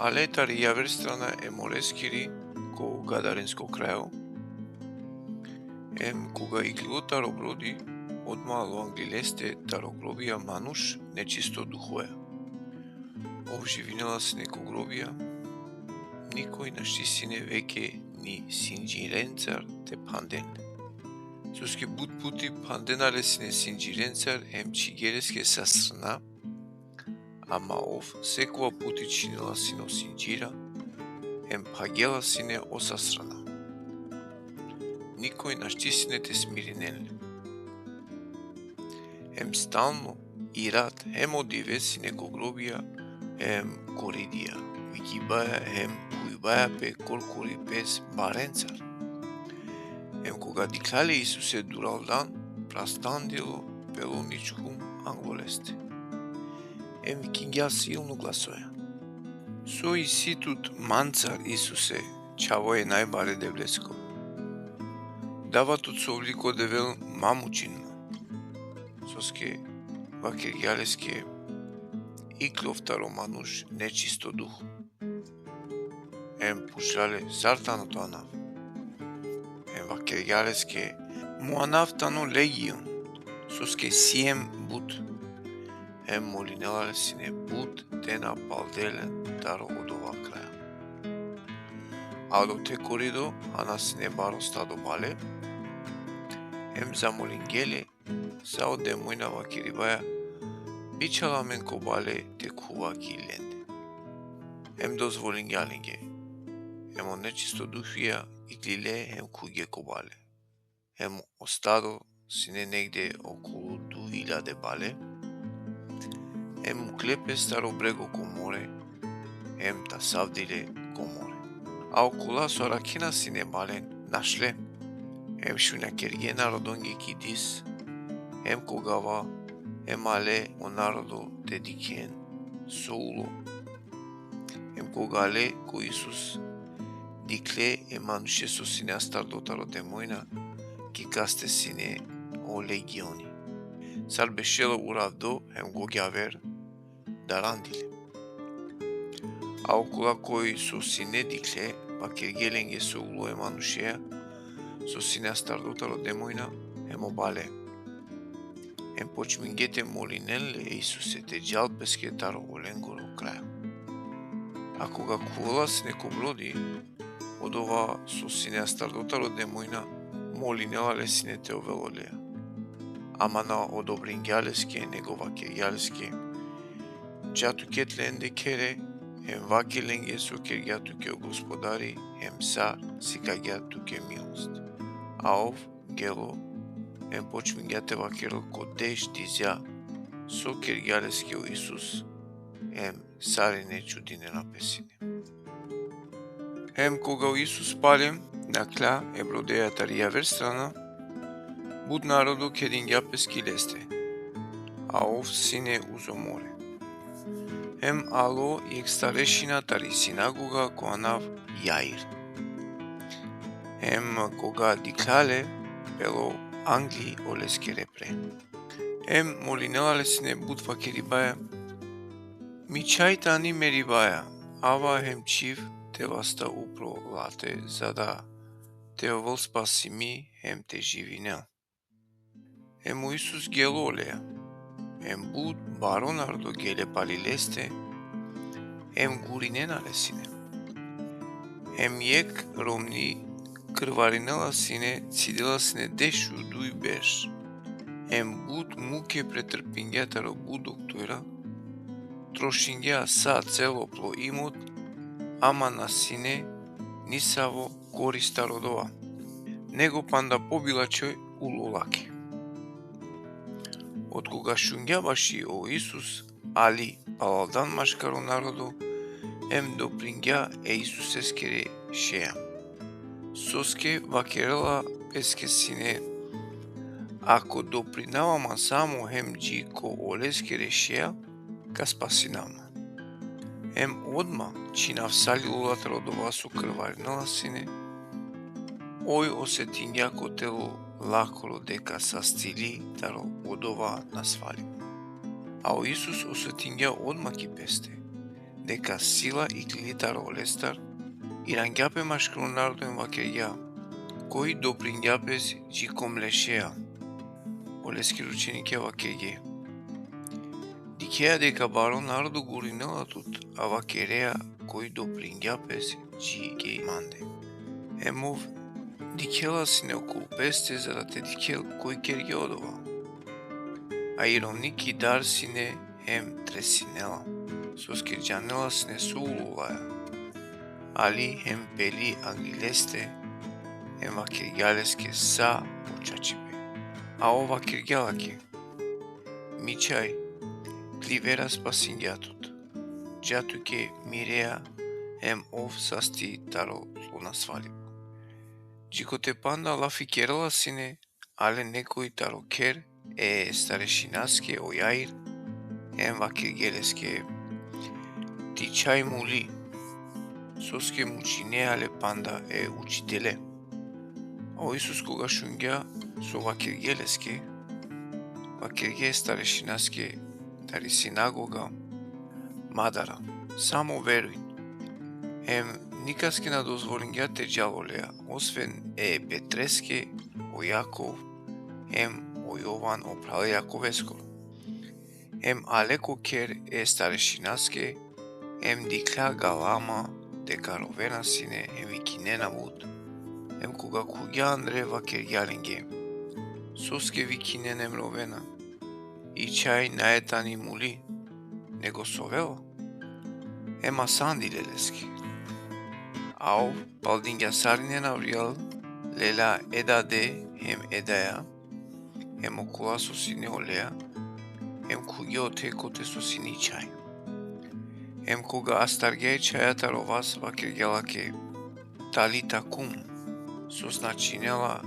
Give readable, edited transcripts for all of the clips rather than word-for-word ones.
ale tarí јавер страна еморескири ко Гадаринско крајо, кога иглило таро броди, одмало англилесте таро гробија мануш нечисто духоја. Овживинела се неко гробија, никој наштисине веќе ни синџиренцар те панден. Соске бут пути панденалесине синџиренцар чигереске сасрна, ама ов секова пути чинела сино синџира, пагела сине осасрана. Никој наштисине те смириненле. Стално и рад одиве сине ко гробија, коридија, викибаја кујбаја пе коркори пес баренцар. Кога диклале Исусе дуралдан, прастандело пелоничкум англолесте. Викиња силно гласоја. Со иситут манцар Исусе, чавој најбаре девлеско. Даватот со облико девел мамучинма. Соске вакергјалеске икловтаро мануш нечисто дух. Пушлале сартаното анав. Вакергјалеске муанавтано легион. Соске сием бут. Молинелале сине бут дена палделен таро од ова краја. А до те коридо, ана сине баро стадо бале, замолингеле, сао демојна вакирибаја, бичала мен ко бале те кува киленде. Дозволингјалинге, од нечисто духија и глиле куѓе ко бале. Остадо сине негде околу 2000 бале, му клепе старо брего ко море, та савдиле ко море. А окола со ракена сине бален нашле, шуња керге народонге кидис, когава, але о народо дедикен соуло, когале ко Исус дикле мануше со сине астардотаро демојна, ки касте сине о легиони. Сар бешело уравдо, го ѓавер, дарандиле. А окола кој со сине дикле, кергеленге со уло манушеја, со сине астардотаро демојна, обале. Почмингете молинелле Исусе те џалбеске таро оленгоро краја. А кога куола сине ко броди, од ова со сине астардотаро демојна, молинелале сине те овелолеја. Ама на одобрингјалеске, негова кергјалеске, џату кетленде кере, вакеленге со кергјату ке господари, сар, сикаѓату ке милост. А ов гело, почмингјате вакерл ко деш дизја, со кергјалеске о Исус, сарине чудине напесине. Кога о Исус палем, накля бродеја тарија страна, буд народо кедин јапески лесте, а ов сине узо море. Ало и старешина тари синагога која нав Јаир. Кога диклале, пело Англи олеске репре. Молинелале сине буд вакерибаја, мичајтани мерибаја, ава чив те васта упро лате, за да те овол спаси ми, те живинел. О Исус гело олеја, буд баро народо геле пали лесте, гуриненале сине. Јек ромни крваринела сине, цидела сине дешу дуј беш. Буд муке претрпингјатаро буд доктора, трошингја са целопло имот, ама на сине нисаво користа родова. Него панда побилачој улолаке. Од кога шунгјаваши о Исус, али палалдан машкаро народо, допрингја Исусескере шеја. Соске вакерела песке сине, ако допринавама само џи ко олескере шеја, ка спасинама. Одма чинав салилулат родова со крваринала сине, ој осетиња ко тело лакоро дека састили таро од ова насвали. А о Исус осетиња одма ки песте, дека Сила и Клитар Олестар ирангјапе машкронардо ен вакерја, кои допрингјапес џикомлешеа, олески рученике вакерје. Дикеа дека барон нардо гуринелатут, а вакереа кои допрингјапес џиге манде. Емов дикела сине околу песте за да те дикел кој кергје одова. А ироники дар сине ем тресинела, сос кирџанела сине суулулаја, али ем пели англилесте ем вакерјалеске са почачипе. А ова кирѓалаке, мичај, кливера спасињатут, џатуке миреа ем ов састи таро луна свалиба. Џикоте панда лафи керала сине, але некој таро кер старешинаске ојаир ем вакерјелеске тичај мули, соске мучине але панда учителе. А Исус кога шунгја со вакерјелеске, вакерје старешинаске тари синагога, мадара, само веруин, ем никаске на дозволиња те џаволеа, освен Петреске, о Јаков, ем о Јован опрале Јаковеско. Ем алеко кер старешинаске, ем дикла галама дека ровена сине ем викинена вуд, ем кога куѓа Андре вакерјалинге, соске викинен ем ровена, и чај наетани мули, него совела, ема сандилелеске. Ау балдинѓа саринен авријал, лела едаде ем едаја, ем окула со сине олеа, ем куѓе отекоте со сини чај. Ем кога астаргеј чајата ровас вакерјалаке, талита кум, со значинела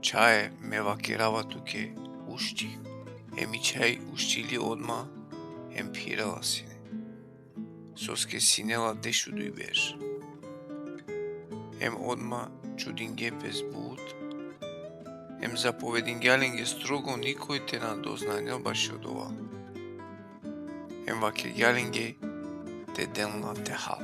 чај ме вакерава туке ушти, еми чај уштили одма, ем пирала сине, соске синела дешудуј беш. Ем одма чудингепес бут, ем заповедингјаленге строго никој те на дознањел баш од ова. Ем вакерјаленге те делна те хал.